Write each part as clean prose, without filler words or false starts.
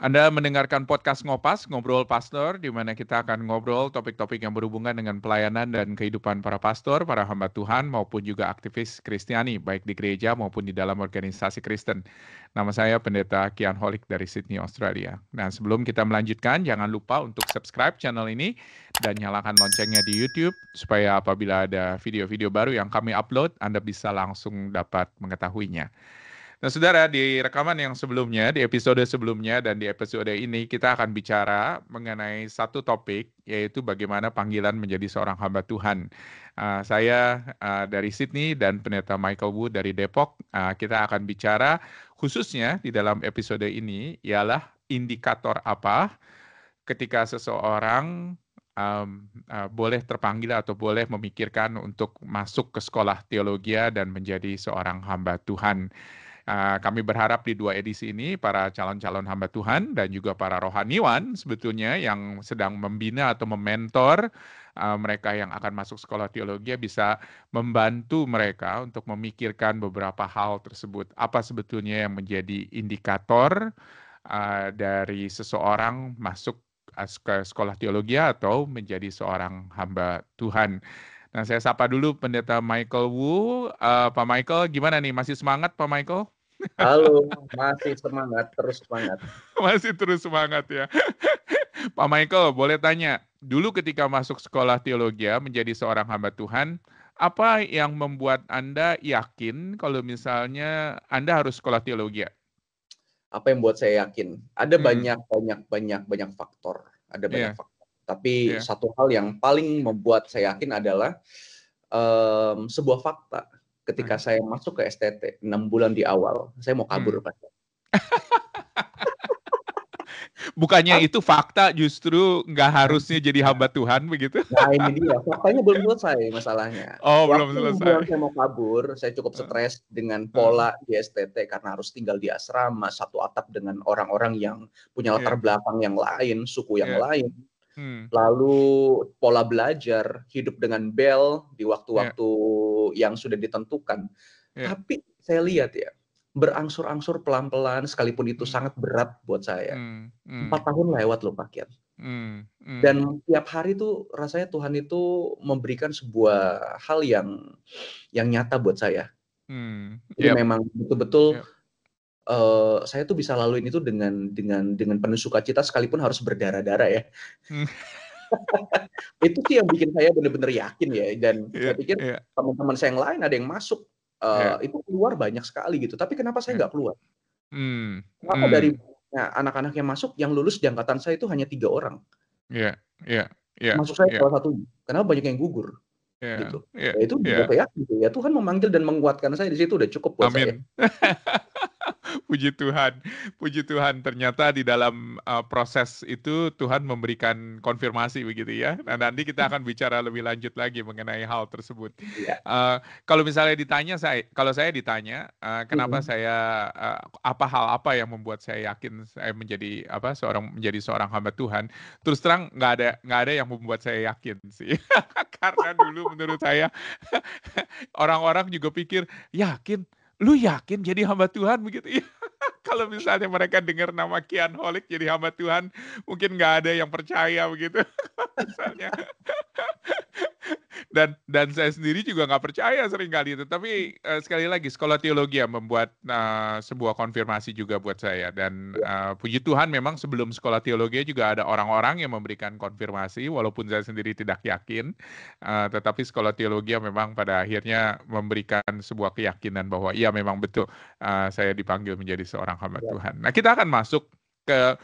Anda mendengarkan podcast Ngopas, Ngobrol Pastor, di mana kita akan ngobrol topik-topik yang berhubungan dengan pelayanan dan kehidupan para pastor, para hamba Tuhan, maupun juga aktivis Kristiani, baik di gereja maupun di dalam organisasi Kristen. Nama saya Pendeta Kian Holik dari Sydney, Australia. Nah, sebelum kita melanjutkan, jangan lupa untuk subscribe channel ini dan nyalakan loncengnya di YouTube, supaya apabila ada video-video baru yang kami upload, Anda bisa langsung dapat mengetahuinya. Nah, saudara, di rekaman yang sebelumnya, di episode sebelumnya, dan di episode ini, kita akan bicara mengenai satu topik, yaitu bagaimana panggilan menjadi seorang hamba Tuhan. Saya dari Sydney dan Pendeta Michael Wu dari Depok. Kita akan bicara khususnya di dalam episode ini, ialah indikator apa ketika seseorang boleh terpanggil atau boleh memikirkan untuk masuk ke sekolah teologi dan menjadi seorang hamba Tuhan. Kami berharap di 2 edisi ini para calon-calon hamba Tuhan dan juga para rohaniwan sebetulnya yang sedang membina atau mementor mereka yang akan masuk sekolah teologi bisa membantu mereka untuk memikirkan beberapa hal tersebut. Apa sebetulnya yang menjadi indikator dari seseorang masuk ke sekolah teologi atau menjadi seorang hamba Tuhan. Nah, saya sapa dulu Pendeta Michael Wu. Pak Michael, gimana nih? Masih semangat Pak Michael? Halo, masih semangat, terus semangat. Masih terus semangat ya. Pak Michael, boleh tanya, dulu ketika masuk sekolah teologi menjadi seorang hamba Tuhan, apa yang membuat Anda yakin kalau misalnya Anda harus sekolah teologi? Apa yang buat saya yakin? Ada banyak faktor, ada banyak Iya, faktor. Tapi iya. satu hal yang paling membuat saya yakin adalah sebuah fakta. Ketika saya masuk ke STT 6 bulan di awal, saya mau kabur, Pak. Bukannya itu fakta justru nggak harusnya jadi hamba Tuhan begitu? Nah, ini dia. Faktanya belum selesai masalahnya. Oh, belum Waktu 6 bulan selesai. saya mau kabur, saya cukup stres dengan pola di STT karena harus tinggal di asrama, satu atap dengan orang-orang yang punya latar Iya, belakang yang lain, suku yang iya. lain. Hmm, Lalu pola belajar, hidup dengan bel di iya, waktu-waktu yang sudah ditentukan. iya. Tapi saya lihat ya, berangsur-angsur pelan-pelan sekalipun itu sangat berat buat saya. 4 tahun lewat loh, Pak Kian. Dan tiap hari tuh rasanya Tuhan itu memberikan sebuah hal yang nyata buat saya. Jadi Yep, memang betul-betul yep. saya tuh bisa laluin itu dengan penuh sukacita sekalipun harus berdarah-darah ya. Itu sih yang bikin saya benar-benar yakin ya, dan Iya, saya pikir iya, teman-teman saya yang lain ada yang masuk, iya, itu keluar banyak sekali gitu, tapi kenapa saya iya. nggak keluar? Hmm, Kenapa dari hmm. anak-anak yang masuk yang lulus di angkatan saya itu hanya 3 orang, Iya, iya, iya, termasuk saya iya, salah satunya. Kenapa banyak yang gugur? iya, Gitu. iya, Ya itu iya. juga saya yakin ya Tuhan memanggil dan menguatkan saya di situ udah cukup buat saya. Amin. Puji Tuhan, puji Tuhan. Ternyata di dalam proses itu Tuhan memberikan konfirmasi begitu ya. Nah, nanti kita akan bicara lebih lanjut lagi mengenai hal tersebut. Iya. Kalau misalnya ditanya kalau saya ditanya kenapa Mhm. saya hal apa yang membuat saya yakin saya menjadi seorang hamba Tuhan. Terus terang nggak ada yang membuat saya yakin sih. Karena dulu menurut saya orang-orang juga pikir yakin. Lu yakin jadi hamba Tuhan begitu ya? Kalau misalnya mereka dengar nama Kian Holik jadi hamba Tuhan, mungkin nggak ada yang percaya begitu. Misalnya. Dan saya sendiri juga nggak percaya seringkali itu. Tapi sekali lagi sekolah teologi yang membuat sebuah konfirmasi juga buat saya. Dan Iya. puji Tuhan memang sebelum sekolah teologi juga ada orang-orang yang memberikan konfirmasi, walaupun saya sendiri tidak yakin. Tetapi sekolah teologi memang pada akhirnya memberikan sebuah keyakinan bahwa iya memang betul saya dipanggil menjadi seorang hamba Iya. Tuhan. Nah, kita akan masuk ke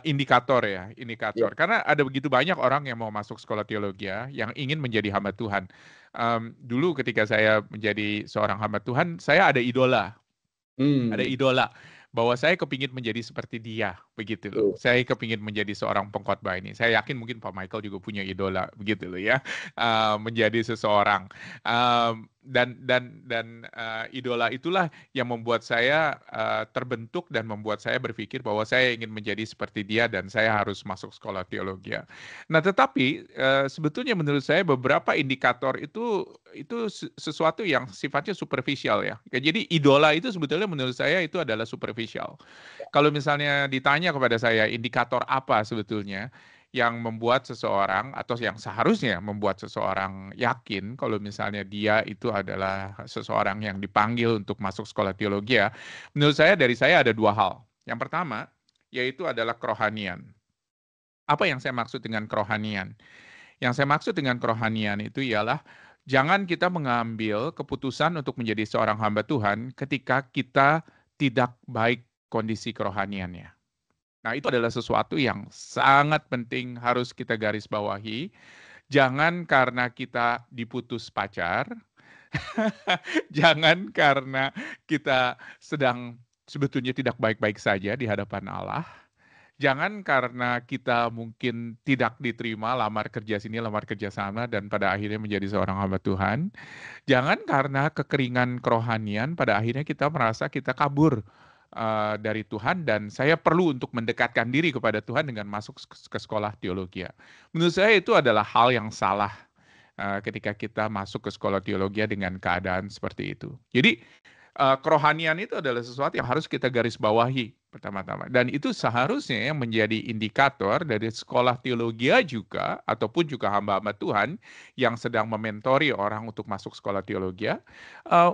indikator ya, Iya. indikator. Karena ada begitu banyak orang yang mau masuk sekolah teologi yang ingin menjadi hamba Tuhan. Dulu ketika saya menjadi seorang hamba Tuhan, saya ada idola. Ada Mmm. idola bahwa saya kepingin menjadi seperti dia, begitu loh. Betul. Saya kepingin menjadi seorang pengkhotbah ini. Saya yakin mungkin Pak Michael juga punya idola, begitu loh ya, menjadi seseorang. Idola itulah yang membuat saya terbentuk dan membuat saya berpikir bahwa saya ingin menjadi seperti dia dan saya harus masuk sekolah teologi. Nah, tetapi sebetulnya menurut saya beberapa indikator itu sesuatu yang sifatnya superficial ya. Jadi idola itu sebetulnya menurut saya itu adalah superficial. Kalau misalnya ditanya bertanya kepada saya, indikator apa sebetulnya yang membuat seseorang atau yang seharusnya membuat seseorang yakin kalau misalnya dia itu adalah seseorang yang dipanggil untuk masuk sekolah teologi ya. Menurut saya ada dua hal. Yang pertama, yaitu adalah kerohanian. Apa yang saya maksud dengan kerohanian? Yang saya maksud dengan kerohanian itu ialah jangan kita mengambil keputusan untuk menjadi seorang hamba Tuhan ketika kita tidak baik kondisi kerohaniannya. Nah, itu adalah sesuatu yang sangat penting harus kita garis bawahi. Jangan karena kita diputus pacar, jangan karena kita sedang sebetulnya tidak baik-baik saja di hadapan Allah. Jangan karena kita mungkin tidak diterima lamar kerja sini, lamar kerja sana, dan pada akhirnya menjadi seorang hamba Tuhan. Jangan karena kekeringan kerohanian pada akhirnya kita merasa kita kabur dari Tuhan dan saya perlu untuk mendekatkan diri kepada Tuhan dengan masuk ke sekolah teologi. Menurut saya itu adalah hal yang salah ketika kita masuk ke sekolah teologi dengan keadaan seperti itu. Jadi kerohanian itu adalah sesuatu yang harus kita garis bawahi pertama-tama. Dan itu seharusnya yang menjadi indikator dari sekolah teologi juga, ataupun juga hamba-hamba Tuhan yang sedang mementori orang untuk masuk sekolah teologi,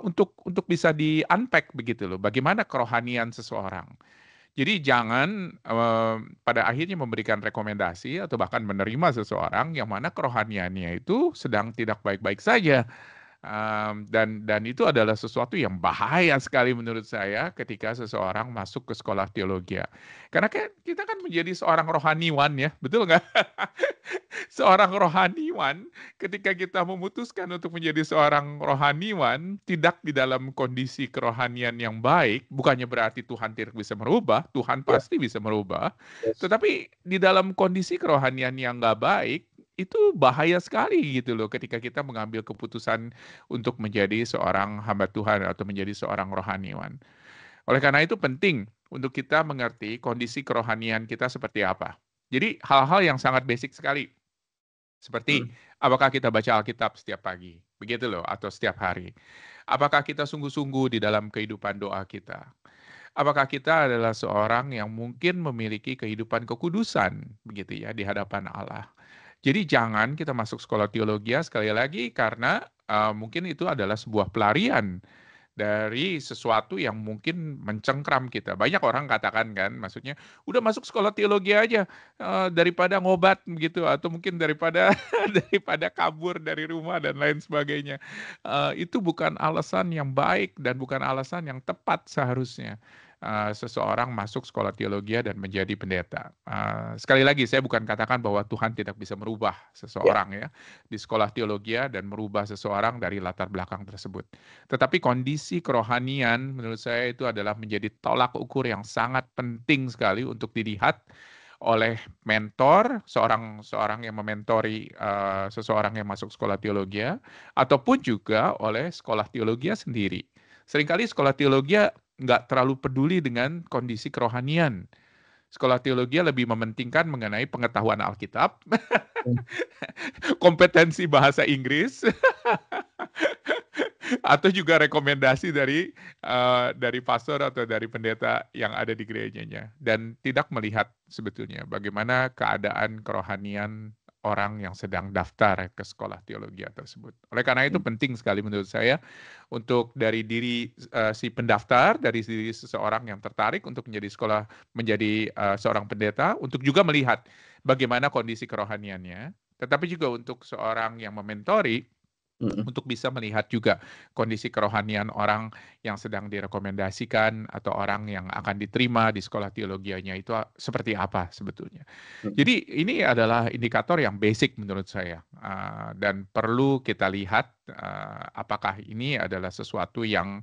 untuk bisa di-unpack begitu loh, bagaimana kerohanian seseorang. Jadi jangan pada akhirnya memberikan rekomendasi atau bahkan menerima seseorang yang mana kerohaniannya itu sedang tidak baik-baik saja. Dan itu adalah sesuatu yang bahaya sekali menurut saya ketika seseorang masuk ke sekolah teologi. Karena kita kan menjadi seorang rohaniwan ya, betul nggak? Seorang rohaniwan, ketika kita memutuskan untuk menjadi seorang rohaniwan, tidak di dalam kondisi kerohanian yang baik, bukannya berarti Tuhan tidak bisa merubah, Tuhan Ya, pasti bisa merubah, yes. tetapi di dalam kondisi kerohanian yang nggak baik, itu bahaya sekali gitu loh ketika kita mengambil keputusan untuk menjadi seorang hamba Tuhan atau menjadi seorang rohaniwan. Oleh karena itu penting untuk kita mengerti kondisi kerohanian kita seperti apa. Jadi hal-hal yang sangat basic sekali. Seperti Mm. apakah kita baca Alkitab setiap pagi, begitu loh, atau setiap hari. Apakah kita sungguh-sungguh di dalam kehidupan doa kita. Apakah kita adalah seorang yang mungkin memiliki kehidupan kekudusan, begitu ya, di hadapan Allah. Jadi jangan kita masuk sekolah teologi sekali lagi karena mungkin itu adalah sebuah pelarian dari sesuatu yang mungkin mencengkram kita. Banyak orang katakan kan, maksudnya udah masuk sekolah teologi aja daripada ngobat gitu atau mungkin daripada daripada kabur dari rumah dan lain sebagainya. Itu bukan alasan yang baik dan bukan alasan yang tepat seharusnya. Seseorang masuk sekolah teologi dan menjadi pendeta. Sekali lagi saya bukan katakan bahwa Tuhan tidak bisa merubah Ya, seseorang ya di sekolah teologi dan merubah seseorang dari latar belakang tersebut. Tetapi kondisi kerohanian menurut saya itu adalah menjadi tolak ukur yang sangat penting sekali untuk dilihat oleh mentor, seorang yang mementori seseorang yang masuk sekolah teologi, ataupun juga oleh sekolah teologi sendiri. Seringkali sekolah teologi nggak terlalu peduli dengan kondisi kerohanian. Sekolah teologi lebih mementingkan mengenai pengetahuan Alkitab, mm, kompetensi bahasa Inggris, atau juga rekomendasi dari pastor atau dari pendeta yang ada di gerejanya dan tidak melihat sebetulnya bagaimana keadaan kerohanian orang yang sedang daftar ke sekolah teologi tersebut. Oleh karena itu mm, penting sekali menurut saya untuk dari diri si pendaftar, dari diri seseorang yang tertarik untuk menjadi seorang pendeta untuk juga melihat bagaimana kondisi kerohaniannya, tetapi juga untuk seorang yang mementori mm. untuk bisa melihat juga kondisi kerohanian orang yang sedang direkomendasikan atau orang yang akan diterima di sekolah teologianya itu seperti apa sebetulnya. Mm. Jadi ini adalah indikator yang basic menurut saya dan perlu kita lihat apakah ini adalah sesuatu yang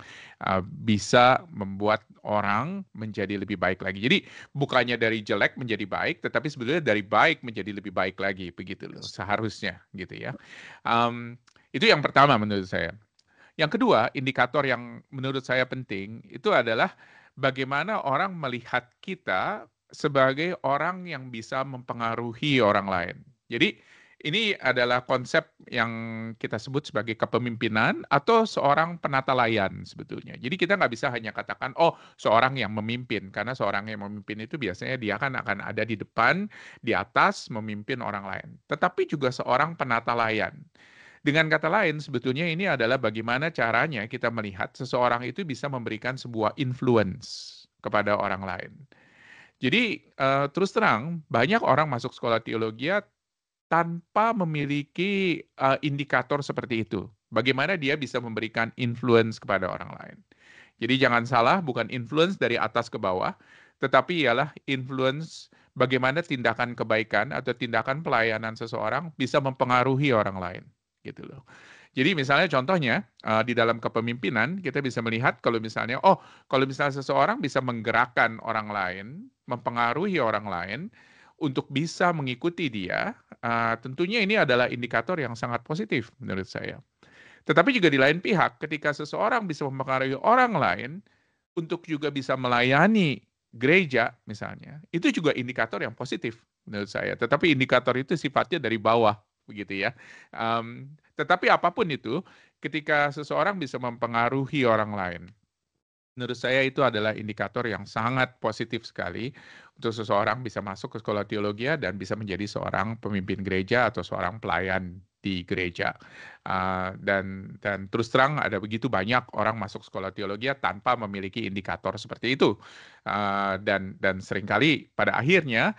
bisa membuat orang menjadi lebih baik lagi. Jadi bukannya dari jelek menjadi baik, tetapi sebetulnya dari baik menjadi lebih baik lagi begitu loh Yes. seharusnya gitu ya. Um, itu yang pertama menurut saya. Yang kedua, indikator yang menurut saya penting itu adalah bagaimana orang melihat kita sebagai orang yang bisa mempengaruhi orang lain. Jadi Ini adalah konsep yang kita sebut sebagai kepemimpinan atau seorang penata layan sebetulnya. Jadi kita nggak bisa hanya katakan, oh seorang yang memimpin. Karena seorang yang memimpin itu biasanya dia kan akan ada di depan, di atas, memimpin orang lain. Tetapi juga seorang penata layan. Dengan kata lain, sebetulnya ini adalah bagaimana caranya kita melihat seseorang itu bisa memberikan sebuah influence kepada orang lain. Jadi terus terang, banyak orang masuk sekolah teologi tanpa memiliki indikator seperti itu. Bagaimana dia bisa memberikan influence kepada orang lain. Jadi jangan salah, bukan influence dari atas ke bawah, tetapi ialah influence bagaimana tindakan kebaikan atau tindakan pelayanan seseorang bisa mempengaruhi orang lain, gitu loh. Jadi misalnya contohnya di dalam kepemimpinan kita bisa melihat kalau misalnya kalau misalnya seseorang bisa menggerakkan orang lain, mempengaruhi orang lain untuk bisa mengikuti dia, tentunya ini adalah indikator yang sangat positif menurut saya. Tetapi juga di lain pihak, ketika seseorang bisa mempengaruhi orang lain untuk juga bisa melayani gereja misalnya, itu juga indikator yang positif menurut saya. Tetapi indikator itu sifatnya dari bawah, begitu ya. Tetapi apapun itu, ketika seseorang bisa mempengaruhi orang lain, menurut saya itu adalah indikator yang sangat positif sekali untuk seseorang bisa masuk ke sekolah teologi dan bisa menjadi seorang pemimpin gereja atau seorang pelayan di gereja. Dan terus terang ada begitu banyak orang masuk sekolah teologi tanpa memiliki indikator seperti itu. Dan seringkali pada akhirnya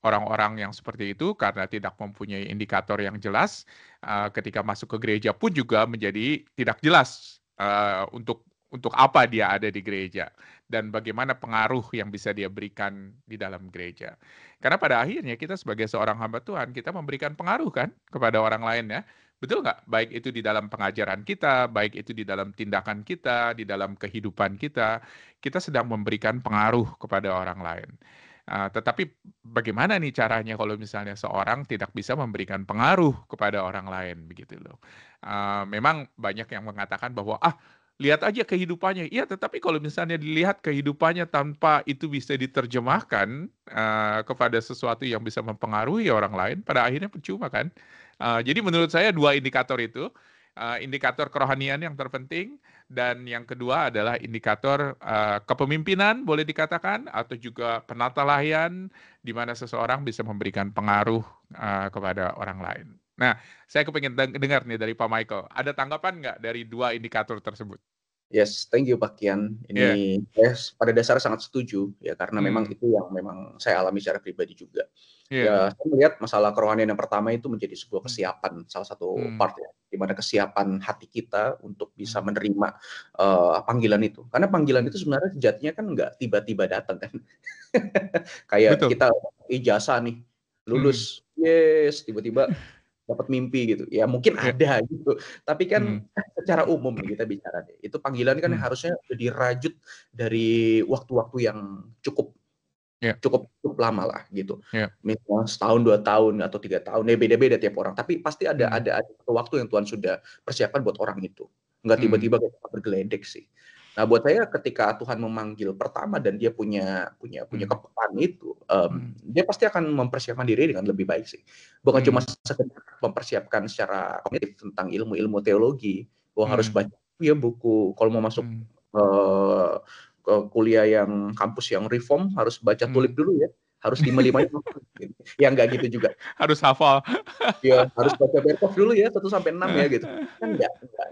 orang-orang yang seperti itu karena tidak mempunyai indikator yang jelas, ketika masuk ke gereja pun juga menjadi tidak jelas untuk apa dia ada di gereja dan bagaimana pengaruh yang bisa dia berikan di dalam gereja. Karena pada akhirnya kita sebagai seorang hamba Tuhan, kita memberikan pengaruh kan kepada orang lain ya. Betul nggak? Baik itu di dalam pengajaran kita, baik itu di dalam tindakan kita, di dalam kehidupan kita sedang memberikan pengaruh kepada orang lain. Tetapi bagaimana nih caranya kalau misalnya seorang tidak bisa memberikan pengaruh kepada orang lain begitu loh. Memang banyak yang mengatakan bahwa lihat aja kehidupannya. Iya, tetapi kalau misalnya dilihat kehidupannya tanpa itu bisa diterjemahkan kepada sesuatu yang bisa mempengaruhi orang lain, pada akhirnya percuma kan. Jadi menurut saya dua indikator itu, indikator kerohanian yang terpenting, dan yang kedua adalah indikator kepemimpinan boleh dikatakan, atau juga penata layan, di mana seseorang bisa memberikan pengaruh kepada orang lain. Nah, saya kepingin dengar nih dari Pak Michael, ada tanggapan nggak dari dua indikator tersebut? Yes, thank you Pak Kian. Ini saya pada dasarnya sangat setuju ya, karena memang itu yang memang saya alami secara pribadi juga. Ya, saya melihat masalah kerohanian yang pertama itu menjadi sebuah kesiapan, salah satu part ya, di mana kesiapan hati kita untuk bisa menerima panggilan itu. Karena panggilan itu sebenarnya sejatinya kan nggak tiba-tiba datang kan. Kayak Betul. kita ijazah nih, lulus, yes, tiba-tiba dapat mimpi gitu. Ya mungkin ada gitu. Tapi kan secara umum nih kita bicara deh. Itu panggilan kan harusnya udah dirajut dari waktu-waktu yang cukup lama lah gitu. Misalnya setahun, 2 tahun atau 3 tahun, ya beda-beda tiap orang. Tapi pasti ada waktu yang Tuhan sudah persiapkan buat orang itu. Nggak tiba-tiba kita bergeledek sih. Nah, buat saya ketika Tuhan memanggil pertama dan dia punya kepekaan itu, dia pasti akan mempersiapkan diri dengan lebih baik sih. Bukan cuma sekedar mempersiapkan secara kognitif tentang ilmu-ilmu teologi, harus baca ya buku, kalau mau masuk ke kuliah yang kampus yang reform harus baca tulip dulu ya, harus 5-5-nya gitu. Ya nggak gitu juga. Harus hafal. Ya, harus baca Berkhof dulu ya 1-6 ya gitu. Kan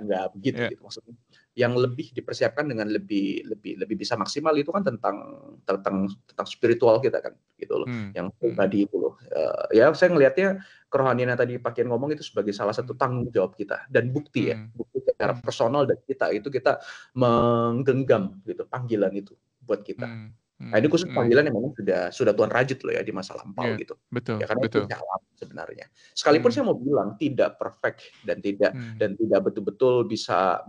enggak begitu gitu maksudnya. Yang lebih dipersiapkan dengan lebih bisa maksimal itu kan tentang spiritual kita kan gitu loh. Yang pribadi itu loh. Ya saya ngelihatnya kerohanian yang tadi Pak Kian ngomong itu sebagai salah satu tanggung jawab kita dan bukti ya. Bukti secara personal dari kita itu kita menggenggam gitu panggilan itu buat kita. Nah, ini khusus panggilan yang memang sudah Tuhan rajut loh ya di masa lampau gitu. Betul, Ya karena betul. itu jalan sebenarnya. Sekalipun saya mau bilang tidak perfect dan tidak betul-betul bisa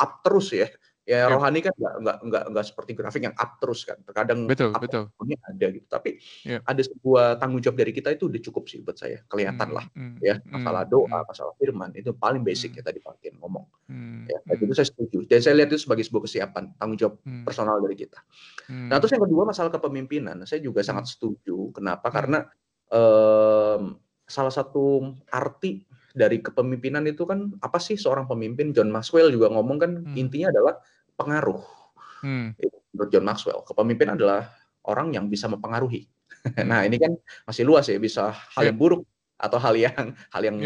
up terus ya. Ya rohani kan enggak seperti grafik yang up terus kan. Terkadang up-nya ada gitu. Tapi ada sebuah tanggung jawab dari kita itu udah cukup sih buat saya. Kelihatan lah ya. Masalah doa, masalah firman itu paling basic ya tadi Pak Kian ngomong. Ya, itu saya setuju. Dan saya lihat itu sebagai sebuah kesiapan, tanggung jawab personal dari kita. Nah, terus yang kedua masalah kepemimpinan, saya juga sangat setuju. Kenapa? Karena salah satu arti dari kepemimpinan itu kan apa sih seorang pemimpin? John Maxwell juga ngomong kan intinya adalah pengaruh. Menurut John Maxwell, kepemimpinan adalah orang yang bisa mempengaruhi. Nah, ini kan masih luas ya, bisa hal yang buruk atau hal yang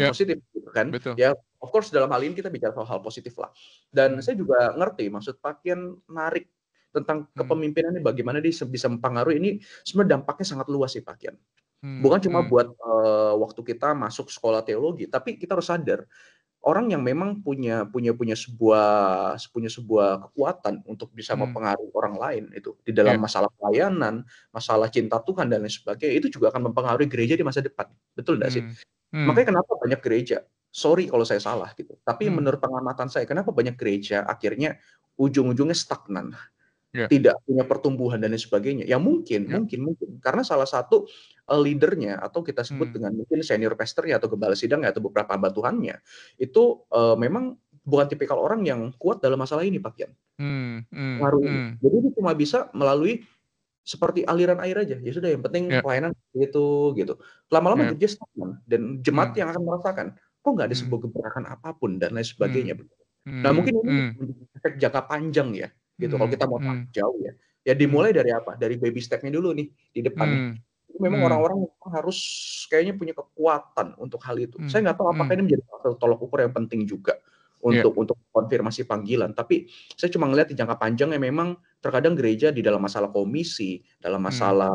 positif gitu kan. Betul. Ya, of course dalam hal ini kita bicara soal hal positif lah. Dan saya juga ngerti maksud Pak Kian narik tentang kepemimpinan ini bagaimana dia bisa mempengaruhi, ini sebenarnya dampaknya sangat luas sih Pak Kian. Bukan cuma buat waktu kita masuk sekolah teologi, tapi kita harus sadar orang yang memang punya sebuah kekuatan untuk bisa mempengaruhi orang lain itu di dalam masalah pelayanan, masalah cinta Tuhan dan lain sebagainya, itu juga akan mempengaruhi gereja di masa depan. Betul nggak sih? Makanya kenapa banyak gereja, sorry kalau saya salah gitu, tapi menurut pengamatan saya, kenapa banyak gereja akhirnya ujung-ujungnya stagnan, tidak punya pertumbuhan dan lain sebagainya. Ya mungkin karena salah satu leadernya atau kita sebut dengan mungkin senior pastornya atau gembala sidangnya atau beberapa hamba Tuhannya itu memang bukan tipikal orang yang kuat dalam masalah ini, Pak Kian. Jadi itu cuma bisa melalui seperti aliran air aja. Ya sudah, yang penting pelayanan gitu. Lama-lama gereja stagnan dan jemaat yang akan merasakan kok nggak ada sebuah gebrakan apapun dan lain sebagainya. Nah mungkin ini efek jangka panjang ya. Gitu. Kalau kita mau tahu jauh ya dimulai dari apa? Dari baby step-nya dulu nih di depan nih. Memang orang-orang harus kayaknya punya kekuatan untuk hal itu. Saya nggak tahu apakah ini menjadi satu tolok ukur yang penting juga untuk konfirmasi panggilan. Tapi saya cuma ngelihat di jangka panjang yang memang terkadang gereja di dalam masalah komisi, dalam masalah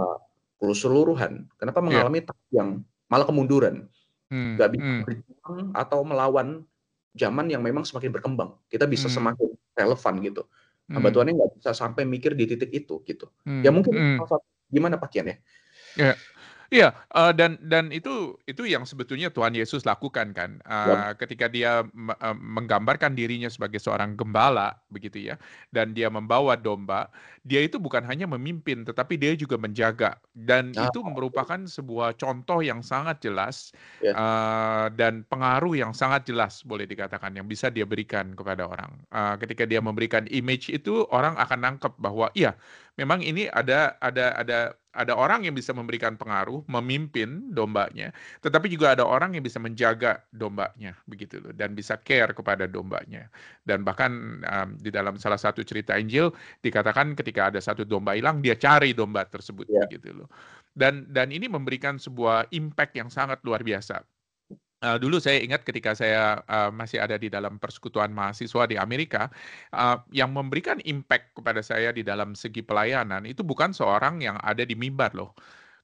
keseluruhan, kenapa mengalami yang malah kemunduran, nggak bisa berjuang atau melawan zaman yang memang semakin berkembang. Kita bisa semakin relevan gitu. Hamba Tuhannya nggak bisa sampai mikir di titik itu gitu. Ya mungkin gimana Pak Kian ya? Iya, dan itu yang sebetulnya Tuhan Yesus lakukan kan, ketika dia menggambarkan dirinya sebagai seorang gembala begitu ya, dan dia membawa domba, dia itu bukan hanya memimpin, tetapi dia juga menjaga, dan itu merupakan sebuah contoh yang sangat jelas dan pengaruh yang sangat jelas boleh dikatakan yang bisa dia berikan kepada orang. Ketika dia memberikan image itu, orang akan nangkep bahwa iya, memang ini ada orang yang bisa memberikan pengaruh, memimpin dombanya, tetapi juga ada orang yang bisa menjaga dombanya, begitu loh, dan bisa care kepada dombanya. Dan bahkan di dalam salah satu cerita Injil dikatakan ketika ada satu domba hilang, dia cari domba tersebut, begitu loh. Dan ini memberikan sebuah impact yang sangat luar biasa. Dulu saya ingat ketika saya masih ada di dalam persekutuan mahasiswa di Amerika, yang memberikan impact kepada saya di dalam segi pelayanan itu bukan seorang yang ada di mimbar loh.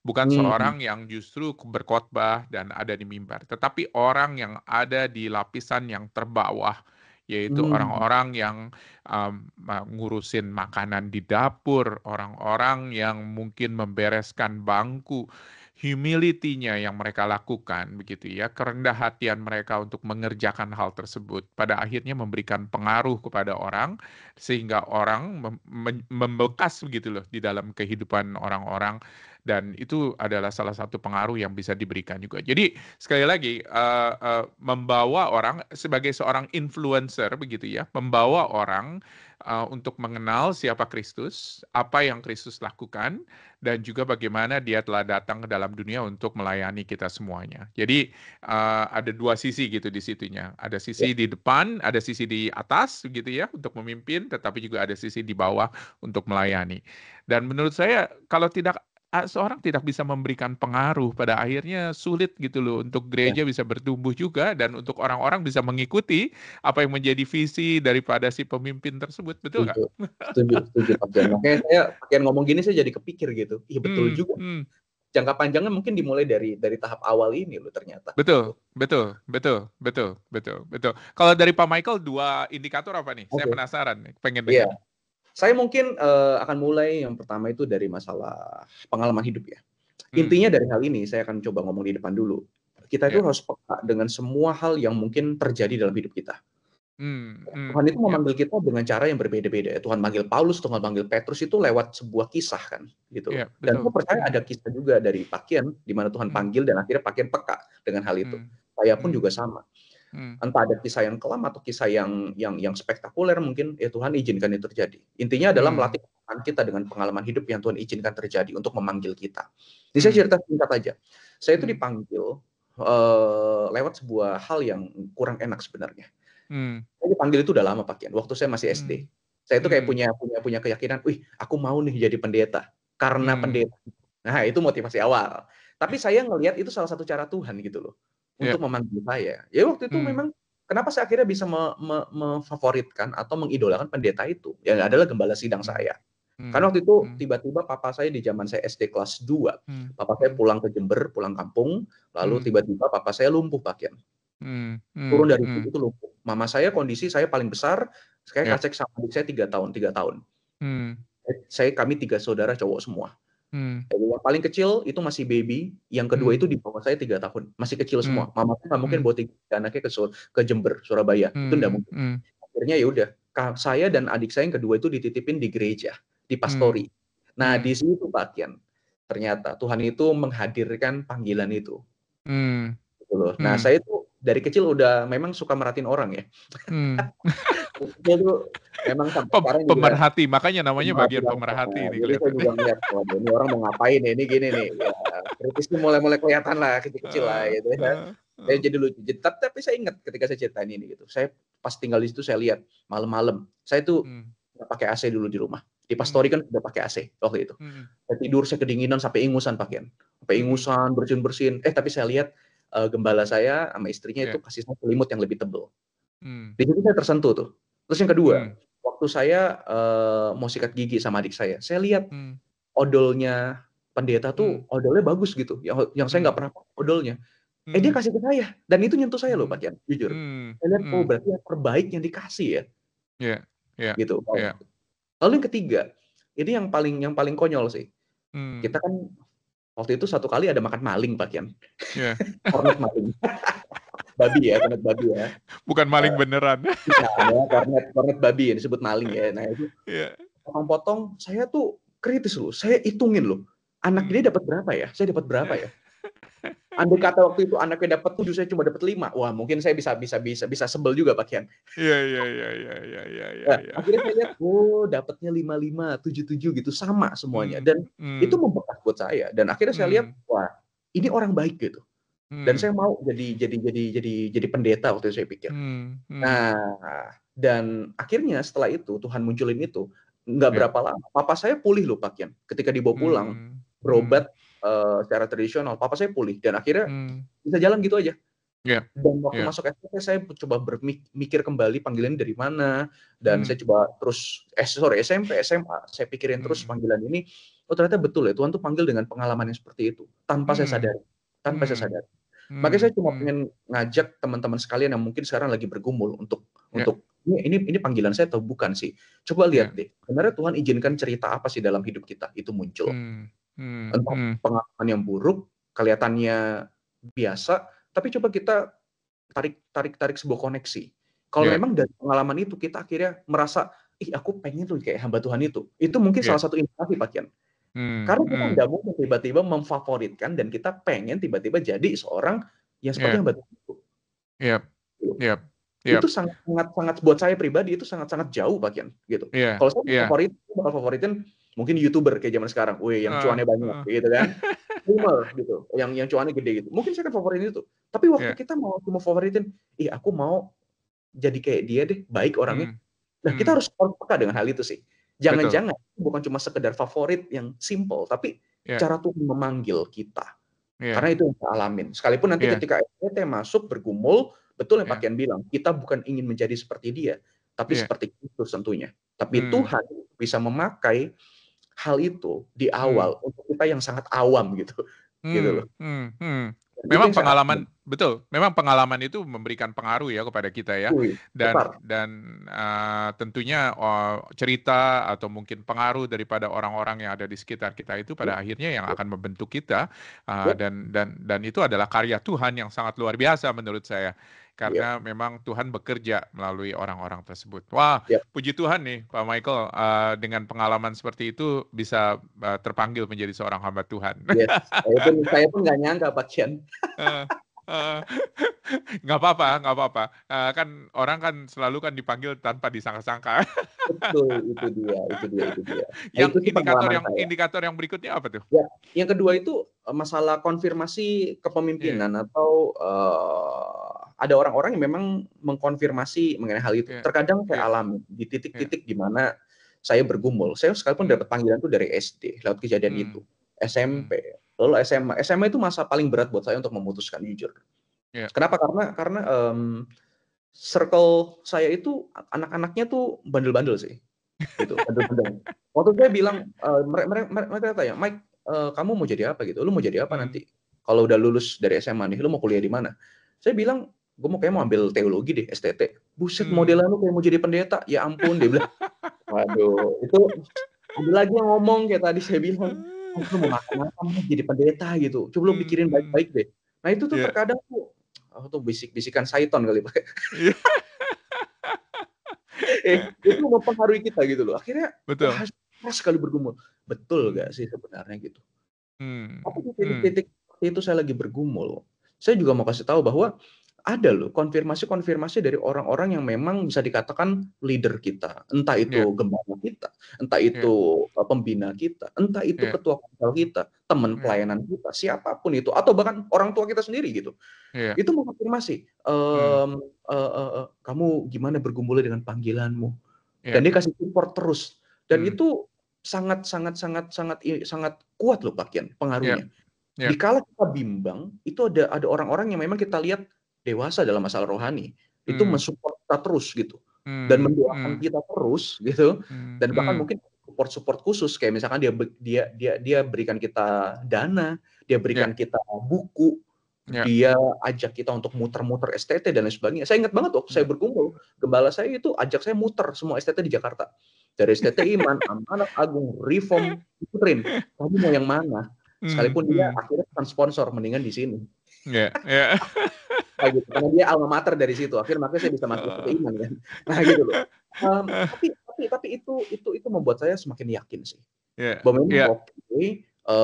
Bukan seorang yang justru berkhotbah dan ada di mimbar, tetapi orang yang ada di lapisan yang terbawah, yaitu orang-orang yang ngurusin makanan di dapur, orang-orang yang mungkin membereskan bangku. Humility-nya yang mereka lakukan begitu ya, kerendah hatian mereka untuk mengerjakan hal tersebut pada akhirnya memberikan pengaruh kepada orang sehingga orang membekas begitu loh di dalam kehidupan orang-orang, dan itu adalah salah satu pengaruh yang bisa diberikan juga. Jadi sekali lagi membawa orang sebagai seorang influencer begitu ya, membawa orang untuk mengenal siapa Kristus, apa yang Kristus lakukan, dan juga bagaimana dia telah datang ke dalam dunia untuk melayani kita semuanya. Jadi ada dua sisi gitu di situnya. Ada sisi di depan, ada sisi di atas gitu ya untuk memimpin, tetapi juga ada sisi di bawah untuk melayani. Dan menurut saya kalau seorang tidak bisa memberikan pengaruh, pada akhirnya sulit gitu loh untuk gereja bisa bertumbuh juga dan untuk orang-orang bisa mengikuti apa yang menjadi visi daripada si pemimpin tersebut. Betul nggak? Setuju Pak Kian. Makanya saya Pak Kian ngomong gini saya jadi kepikir gitu. Iya betul juga. Jangka panjangnya mungkin dimulai dari tahap awal ini loh ternyata. Betul. Kalau dari Pak Michael, 2 indikator apa nih? Saya penasaran nih, pengen dengar. Saya mungkin akan mulai yang pertama itu dari masalah pengalaman hidup ya. Intinya dari hal ini saya akan coba ngomong di depan dulu. Kita itu harus peka dengan semua hal yang mungkin terjadi dalam hidup kita. Tuhan itu memanggil kita dengan cara yang berbeda-beda. Tuhan manggil Paulus, Tuhan manggil Petrus itu lewat sebuah kisah kan, gitu. Dan saya percaya ada kisah juga dari Pak Kian di mana Tuhan panggil dan akhirnya Pak Kian peka dengan hal itu. Saya pun juga sama. Entah ada kisah yang kelam atau kisah yang spektakuler mungkin Tuhan izinkan itu terjadi. Intinya adalah melatih kita dengan pengalaman hidup yang Tuhan izinkan terjadi untuk memanggil kita. Jadi saya cerita singkat aja. Saya itu dipanggil lewat sebuah hal yang kurang enak sebenarnya. Hmm. Saya dipanggil itu udah lama Pak Kian, waktu saya masih SD. Saya itu kayak Hmm. punya keyakinan, "Wih, aku mau nih jadi pendeta, karena pendeta." Nah, itu motivasi awal. Tapi saya ngelihat itu salah satu cara Tuhan gitu loh, Ya. untuk memanggil saya. Ya waktu itu memang kenapa saya akhirnya bisa memfavoritkan atau mengidolakan pendeta itu, yang adalah gembala sidang saya. Karena waktu itu tiba-tiba papa saya di zaman saya SD kelas 2, papa saya pulang ke Jember, pulang kampung, lalu tiba-tiba papa saya lumpuh Pak Kian. Turun dari bus itu lumpuh. Mama saya kondisi saya paling besar, saya Ya. kacek sama adik saya 3 tahun. Kami 3 saudara cowok semua. Yang paling kecil itu masih baby, yang kedua itu di bawah saya 3 tahun, masih kecil semua. Mama saya nggak mungkin bawa 3 anaknya ke Jember, Surabaya, itu nggak mungkin. Akhirnya ya udah, saya dan adik saya yang kedua itu dititipin di gereja, di pastori. Nah, di situ Pak Kian, ternyata Tuhan itu menghadirkan panggilan itu. Gitu loh. Nah, saya itu dari kecil udah memang suka merhatiin orang ya. Dia tuh memang sampai sekarang juga Pemerhati, makanya namanya bagian pemerhati ini jadi saya kelihatannya. juga ngeliat, waduh ini orang mau ngapain ya, ini gini nih, ya kritisnya mulai kelihatan lah, kecil-kecil lah gitu ya. Saya jadi lucu, tapi saya ingat ketika saya ceritain ini gitu, saya pas tinggal di situ saya lihat malam-malam, saya tuh nggak pakai AC dulu di rumah, di pastori kan udah pakai AC waktu itu. Saya tidur, saya kedinginan sampai ingusan pakaian, bersin-bersin, tapi saya lihat gembala saya sama istrinya itu kasih saya selimut yang lebih tebal. Di situ saya tersentuh tuh. Terus yang kedua, waktu saya mau sikat gigi sama adik saya lihat odolnya pendeta tuh odolnya bagus gitu, yang saya nggak pernah pakai odolnya. Dia kasih ke saya, dan itu nyentuh saya loh Pak Kian, jujur. Saya lihat, oh berarti yang terbaik yang dikasih ya. Gitu. Lalu yang ketiga, ini yang paling konyol sih. Kita kan waktu itu satu kali ada makan maling Pak Kian. Kornet maling. Kornet babi ya. Bukan maling beneran. Kornet babi ya, disebut maling ya. Nah itu potong-potong, saya tuh kritis loh. Saya hitungin loh. Anak ini dapat berapa ya? Saya dapat berapa ya? Andai kata waktu itu anaknya dapat 7, saya cuma dapat 5. Wah, mungkin saya bisa sebel juga Pak Kian. Iya. Akhirnya saya lihat, dapatnya 55, 77 gitu, sama semuanya. Dan itu membekas buat saya. Dan akhirnya saya lihat, wah, ini orang baik gitu. Dan saya mau jadi pendeta waktu itu saya pikir. Nah, dan akhirnya setelah itu Tuhan munculin itu, nggak berapa lama, papa saya pulih loh Pak Kian. Ketika dibawa pulang, berobat secara tradisional, papa saya pulih. Dan akhirnya bisa jalan gitu aja. Dan waktu masuk SMP, saya coba berpikir kembali panggilan dari mana. Dan saya coba terus, SMP, SMA, saya pikirin terus panggilan ini. Oh ternyata betul ya, Tuhan tuh panggil dengan pengalaman yang seperti itu. Tanpa saya sadari. Makanya saya cuma pengen ngajak teman-teman sekalian yang mungkin sekarang lagi bergumul untuk ini panggilan saya atau bukan sih. Coba lihat deh, sebenarnya Tuhan izinkan cerita apa sih dalam hidup kita itu muncul. Entah pengalaman yang buruk, kelihatannya biasa, tapi coba kita tarik sebuah koneksi. Kalau memang dari pengalaman itu kita akhirnya merasa, aku pengen tuh kayak hamba Tuhan itu mungkin salah satu indikasi Pak Kian. Karena kita nggak mungkin tiba-tiba memfavoritkan dan kita pengen tiba-tiba jadi seorang yang seperti hamba Tuhan itu. Itu sangat buat saya pribadi itu sangat jauh Pak Kian gitu. Kalau saya bakal favoritin mungkin YouTuber kayak zaman sekarang, yang cuannya banyak gitu kan. Streamer gitu, yang cuannya gede gitu. Mungkin saya akan favoritin itu. Tapi waktu kita mau favoritin, aku mau jadi kayak dia deh, baik orangnya. Nah, kita harus peka dengan hal itu sih. Jangan-jangan bukan cuma sekedar favorit yang simple, tapi cara Tuhan memanggil kita. Karena itu yang kita alamin. Sekalipun nanti ketika SPT masuk bergumul, betul yang Pak Kian bilang, kita bukan ingin menjadi seperti dia, tapi seperti Kristus tentunya. Tapi Tuhan bisa memakai hal itu di awal untuk kita yang sangat awam gitu. Gitu loh. Memang pengalaman betul, memang pengalaman itu memberikan pengaruh ya kepada kita ya. Dan tentunya cerita atau mungkin pengaruh daripada orang-orang yang ada di sekitar kita itu pada akhirnya yang akan membentuk kita, dan itu adalah karya Tuhan yang sangat luar biasa menurut saya. Karena memang Tuhan bekerja melalui orang-orang tersebut. Wah, puji Tuhan nih Pak Michael, dengan pengalaman seperti itu bisa terpanggil menjadi seorang hamba Tuhan. Saya pun nggak nyangka Pak Kian. Nggak apa-apa. Kan orang kan selalu kan dipanggil tanpa disangka-sangka. Betul, itu dia. Yang indikator yang berikutnya apa tuh? Ya, yang kedua itu masalah konfirmasi kepemimpinan atau ada orang-orang yang memang mengkonfirmasi mengenai hal itu. Terkadang saya alami di titik-titik di mana saya bergumul. Saya sekalipun dapat panggilan itu dari SD lewat kejadian itu, SMP, lalu SMA. SMA itu masa paling berat buat saya untuk memutuskan jujur. Kenapa? Karena circle saya itu anak-anaknya tuh bandel-bandel sih, gitu. Bandel-bandel. Waktu saya bilang, mereka tanya, Mike, kamu mau jadi apa gitu? Lu mau jadi apa nanti? Kalau udah lulus dari SMA nih, lu mau kuliah di mana? Saya bilang, gue mau ambil teologi deh, STT. Buset, modelan lu kayak mau jadi pendeta. Ya ampun, dia bilang. Waduh, itu ada lagi yang ngomong kayak tadi saya bilang, lu mau makan apa jadi pendeta gitu. Coba lu pikirin baik-baik deh. Nah itu tuh terkadang tuh bisik-bisikan syaiton kali Pak. Itu mempengaruhi kita gitu loh. Akhirnya wah, keras sekali bergumul. Betul gak sih sebenarnya gitu. Tapi di titik-titik itu saya lagi bergumul. Saya juga mau kasih tahu bahwa ada loh konfirmasi-konfirmasi dari orang-orang yang memang bisa dikatakan leader kita. Entah itu gembala kita, entah itu pembina kita, entah itu ketua komsel kita, teman pelayanan kita, siapapun itu, atau bahkan orang tua kita sendiri gitu. Itu mengkonfirmasi, kamu gimana bergumul dengan panggilanmu. Dan dia kasih support terus. Dan itu sangat kuat loh Pak Kian pengaruhnya. Dikala kita bimbang, itu ada orang-orang yang memang kita lihat dewasa dalam masalah rohani, itu mensupport kita terus gitu, dan mendoakan kita terus gitu, dan bahkan mungkin support khusus kayak misalkan dia berikan kita dana, dia berikan kita buku, dia ajak kita untuk muter-muter STT dan lain sebagainya. Saya ingat banget waktu saya bergumul, gembala saya itu ajak saya muter semua STT di Jakarta, dari STT Iman, Amanat Agung, Reform, puterin, kamu mau yang mana? Sekalipun dia akhirnya bukan sponsor, mendingan di sini. Nah, gitu. Karena dia alma mater dari situ. Akhirnya makanya saya bisa masuk ke Iman kan. Nah gitu loh. Tapi itu membuat saya semakin yakin sih. Bahwa memang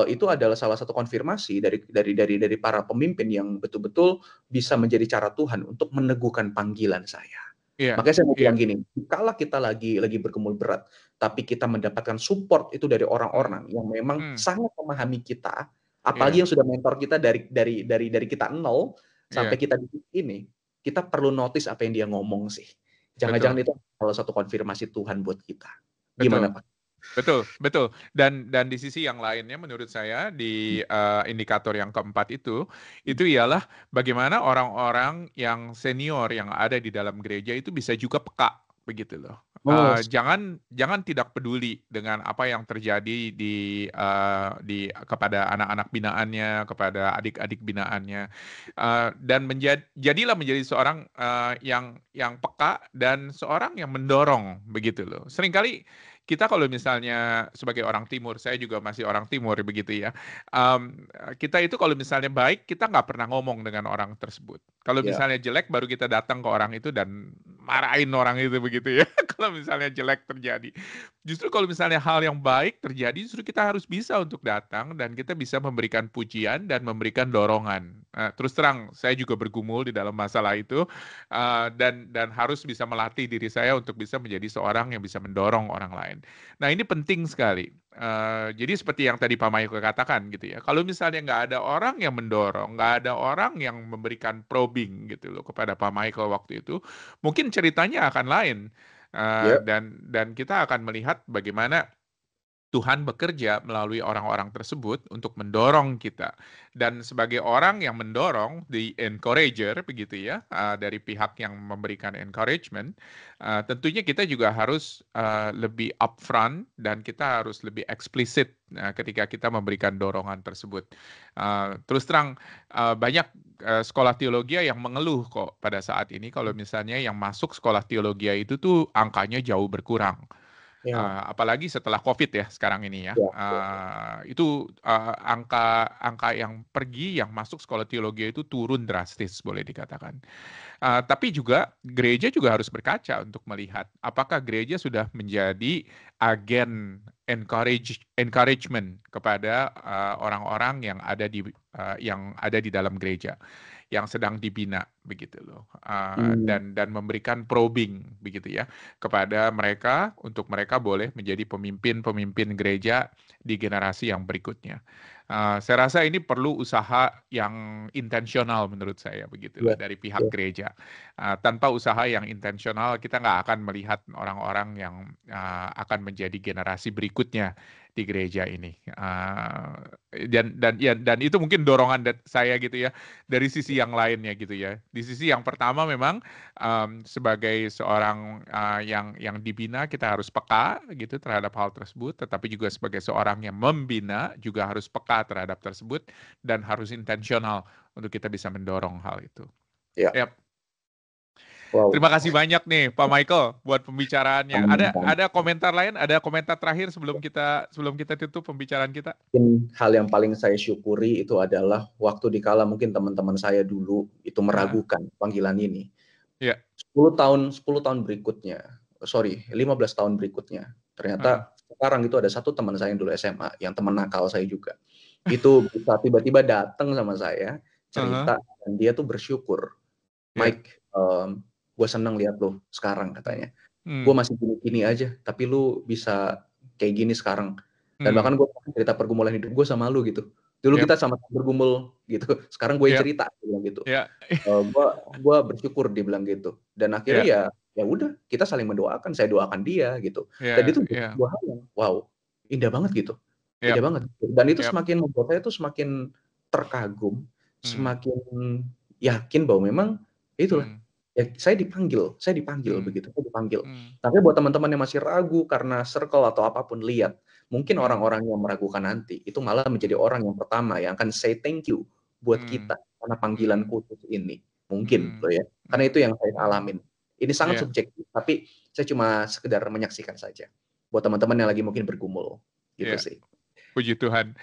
itu adalah salah satu konfirmasi dari para pemimpin yang betul-betul bisa menjadi cara Tuhan untuk meneguhkan panggilan saya. Makanya saya mau bilang gini, kala kita lagi bergumul berat, tapi kita mendapatkan support itu dari orang-orang yang memang sangat memahami kita, apalagi yang sudah mentor kita dari kita nol sampai kita di titik ini, kita perlu notice apa yang dia ngomong sih. Jangan-jangan itu salah satu konfirmasi Tuhan buat kita. Gimana Pak? Betul. Dan di sisi yang lainnya menurut saya di indikator yang keempat itu ialah bagaimana orang-orang yang senior yang ada di dalam gereja itu bisa juga peka begitu loh. Jangan tidak peduli dengan apa yang terjadi kepada anak-anak binaannya, kepada adik-adik binaannya, dan jadilah menjadi seorang yang peka dan seorang yang mendorong begitu loh. Seringkali kita kalau misalnya sebagai orang timur, saya juga masih orang timur begitu ya, kita itu kalau misalnya baik, kita nggak pernah ngomong dengan orang tersebut. Kalau misalnya jelek, baru kita datang ke orang itu dan marahin orang itu begitu ya. Kalau misalnya jelek terjadi. Justru kalau misalnya hal yang baik terjadi, justru kita harus bisa untuk datang dan kita bisa memberikan pujian dan memberikan dorongan. Terus terang, saya juga bergumul di dalam masalah itu, dan harus bisa melatih diri saya untuk bisa menjadi seorang yang bisa mendorong orang lain. Nah ini penting sekali. Jadi seperti yang tadi Pak Michael katakan gitu ya. Kalau misalnya nggak ada orang yang mendorong, nggak ada orang yang memberikan probing gitu loh kepada Pak Michael waktu itu, mungkin ceritanya akan lain. Dan kita akan melihat bagaimana Tuhan bekerja melalui orang-orang tersebut untuk mendorong kita. Dan sebagai orang yang mendorong, the encourager, begitu ya, dari pihak yang memberikan encouragement, tentunya kita juga harus lebih upfront dan kita harus lebih eksplisit ketika kita memberikan dorongan tersebut. Terus terang, banyak sekolah teologi yang mengeluh kok pada saat ini kalau misalnya yang masuk sekolah teologi itu tuh angkanya jauh berkurang. Apalagi setelah COVID ya sekarang ini ya. Itu angka yang pergi, yang masuk sekolah teologi itu turun drastis boleh dikatakan. Tapi juga gereja juga harus berkaca untuk melihat apakah gereja sudah menjadi agen encouragement kepada orang-orang yang ada di dalam gereja, yang sedang dibina begitu loh, dan memberikan probing begitu ya kepada mereka untuk mereka boleh menjadi pemimpin gereja di generasi yang berikutnya. Saya rasa ini perlu usaha yang intensional menurut saya begitu loh Iya, dari pihak iya. gereja. Tanpa usaha yang intensional kita nggak akan melihat orang-orang yang akan menjadi generasi berikutnya di gereja ini. Dan itu mungkin dorongan saya gitu ya dari sisi yang lainnya gitu ya. Di sisi yang pertama memang sebagai seorang yang dibina kita harus peka gitu terhadap hal tersebut, tetapi juga sebagai seorang yang membina juga harus peka terhadap tersebut dan harus intensional untuk kita bisa mendorong hal itu. Ya. Yap. Wow. Terima kasih banyak nih Pak Michael buat pembicaraannya. Amin, Ada komentar lain? Ada komentar terakhir sebelum kita tutup pembicaraan kita? Mungkin hal yang paling saya syukuri itu adalah waktu dikala mungkin teman-teman saya dulu itu meragukan panggilan ini. Iya. 10 tahun berikutnya, 15 tahun berikutnya, ternyata sekarang itu ada satu teman saya yang dulu SMA, yang teman nakal saya juga. Itu bisa tiba-tiba datang sama saya, cerita, dan dia tuh bersyukur. Mike, gue seneng lihat lo sekarang katanya. Gue masih gini-gini aja, tapi lu bisa kayak gini sekarang. Dan bahkan gue cerita pergumulan hidup gue sama lu gitu. Dulu kita sama-sama bergumul gitu. Sekarang gue cerita, dia bilang gitu. Gue bersyukur dia bilang gitu. Dan akhirnya ya udah kita saling mendoakan. Saya doakan dia gitu. Dan itu dua hal yang wow, indah banget gitu. Indah banget. Dan itu semakin membuat saya tuh semakin terkagum, semakin yakin bahwa memang itulah. Ya, saya dipanggil begitu, saya dipanggil. Tapi buat teman-teman yang masih ragu karena circle atau apapun, lihat, mungkin orang-orang yang meragukan nanti itu malah menjadi orang yang pertama yang akan say thank you buat kita karena panggilan khusus ini. Mungkin loh ya. Karena itu yang saya alamin. Ini sangat subjektif, tapi saya cuma sekedar menyaksikan saja. Buat teman-teman yang lagi mungkin bergumul, gitu sih. Puji Tuhan.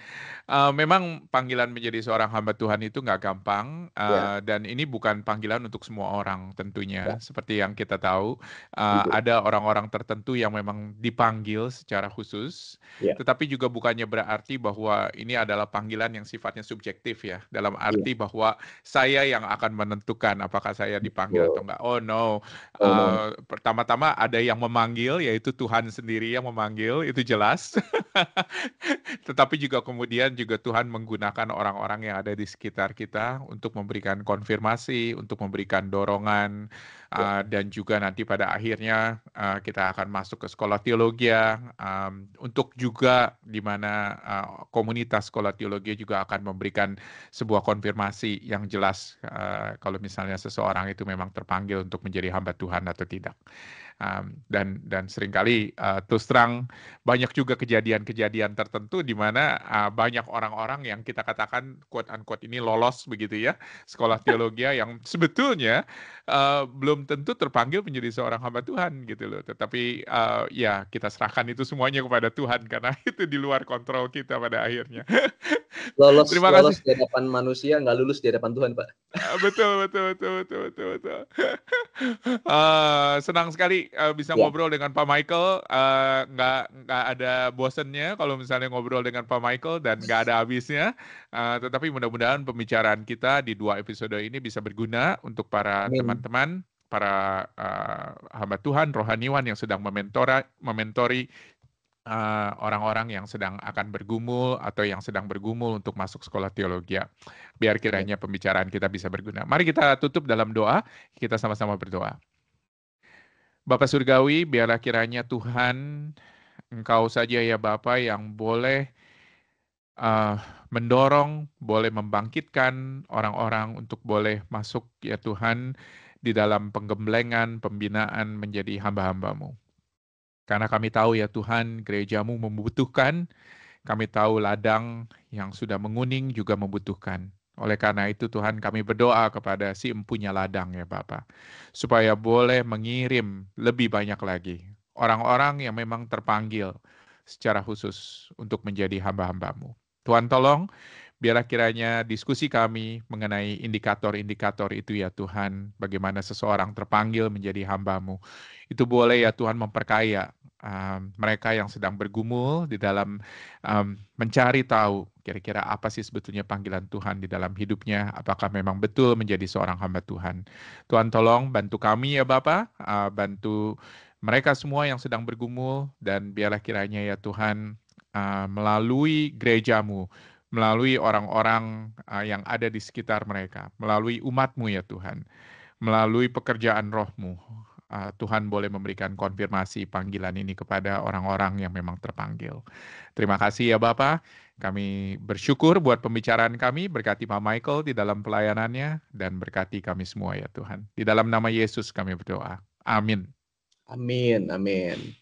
Memang panggilan menjadi seorang hamba Tuhan itu nggak gampang, dan ini bukan panggilan untuk semua orang tentunya. Seperti yang kita tahu, ada orang-orang tertentu yang memang dipanggil secara khusus, tetapi juga bukannya berarti bahwa ini adalah panggilan yang sifatnya subjektif ya, dalam arti bahwa saya yang akan menentukan apakah saya dipanggil atau enggak. Oh no, pertama-tama ada yang memanggil, yaitu Tuhan sendiri yang memanggil, itu jelas. Tetapi juga kemudian juga Tuhan menggunakan orang-orang yang ada di sekitar kita untuk memberikan konfirmasi, untuk memberikan dorongan, dan juga nanti pada akhirnya kita akan masuk ke sekolah teologi, untuk juga di mana komunitas sekolah teologi juga akan memberikan sebuah konfirmasi yang jelas kalau misalnya seseorang itu memang terpanggil untuk menjadi hamba Tuhan atau tidak. Dan seringkali terus terang banyak juga kejadian-kejadian tertentu di mana banyak orang-orang yang kita katakan quote unquote ini lolos begitu ya sekolah teologi yang sebetulnya belum tentu terpanggil menjadi seorang hamba Tuhan gitu loh, tetapi ya kita serahkan itu semuanya kepada Tuhan karena itu di luar kontrol kita pada akhirnya. Terima kasih. Lolos di hadapan manusia, nggak lulus di hadapan Tuhan, Pak. Betul. Senang sekali bisa ngobrol dengan Pak Michael. Nggak ada bosennya kalau misalnya ngobrol dengan Pak Michael dan nggak ada habisnya. Tetapi mudah-mudahan pembicaraan kita di 2 episode ini bisa berguna untuk para teman-teman, para hamba Tuhan, rohaniwan yang sedang mementori orang-orang yang sedang akan bergumul atau yang sedang bergumul untuk masuk sekolah teologi. Biar kiranya pembicaraan kita bisa berguna. Mari kita tutup dalam doa, kita sama-sama berdoa. Bapa Surgawi, biarlah kiranya Tuhan, Engkau saja ya Bapa yang boleh mendorong, boleh membangkitkan orang-orang untuk boleh masuk ya Tuhan di dalam penggemblengan, pembinaan menjadi hamba-hamba-Mu. Karena kami tahu ya Tuhan, gereja-Mu membutuhkan, kami tahu ladang yang sudah menguning juga membutuhkan. Oleh karena itu Tuhan kami berdoa kepada si empunya ladang ya Bapa, supaya boleh mengirim lebih banyak lagi orang-orang yang memang terpanggil secara khusus untuk menjadi hamba-hamba-Mu. Tuhan tolong, biarlah kiranya diskusi kami mengenai indikator-indikator itu ya Tuhan, bagaimana seseorang terpanggil menjadi hamba-Mu. Itu boleh ya Tuhan memperkaya mereka yang sedang bergumul di dalam mencari tahu kira-kira apa sih sebetulnya panggilan Tuhan di dalam hidupnya, apakah memang betul menjadi seorang hamba Tuhan. Tuhan tolong bantu kami ya Bapa, bantu mereka semua yang sedang bergumul, dan biarlah kiranya ya Tuhan melalui gereja-Mu melalui orang-orang yang ada di sekitar mereka, melalui umat-Mu ya Tuhan, melalui pekerjaan Roh-Mu. Tuhan boleh memberikan konfirmasi panggilan ini kepada orang-orang yang memang terpanggil. Terima kasih ya Bapak. Kami bersyukur buat pembicaraan kami, berkati Pak Michael di dalam pelayanannya, dan berkati kami semua ya Tuhan. Di dalam nama Yesus kami berdoa. Amin. Amin, amin.